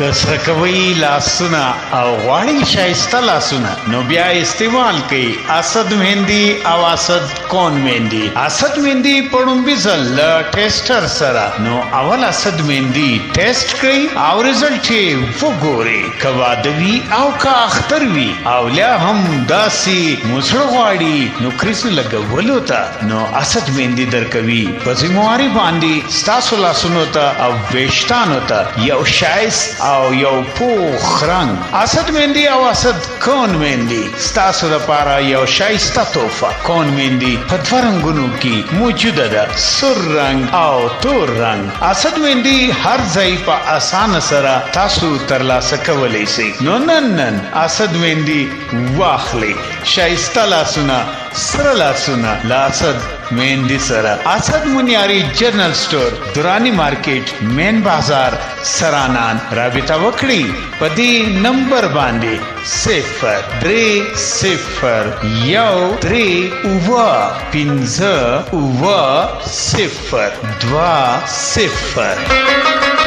کسره کوي لاسونه او غواړي شایسته لاسونه نو بیا استعمال کوي اسدمهندی او اسد کون مهندی. اسدمهندی پړومبي ځل ټیسټر سره نو اول اسدمهندی ټیسټ کوي او رزلټ یې وګوري کوادوي او کا اختر وي او لا هم داسي موزر غواړي نو کریزه لګولو ته نو اسدمهندی درکوي په ذمہواری باندې ستاسو لاسونو ته او ویښتانو ته یو شایست او یو پوخ رنګ اسدمهندی او اسد کون مهندی ستاسو لپاره یو شایسته تحفه. کون مهندی په دوه رنګونو کې موجوده ده، سور رنګ او تور رنګ. اسدمهندی هر ځای په اسانه سره تاسو ترلاسه کولی شئ. نو نن اسدمهندی واخلئ شایسته لاسونه سره لاسونه لاسد مهندی سره. اسد منیاری جنرل سٹور درانی مارکیټ مین بازار سرانان. رابطه وکړئ په دې نمبر باندې 03013 15 20.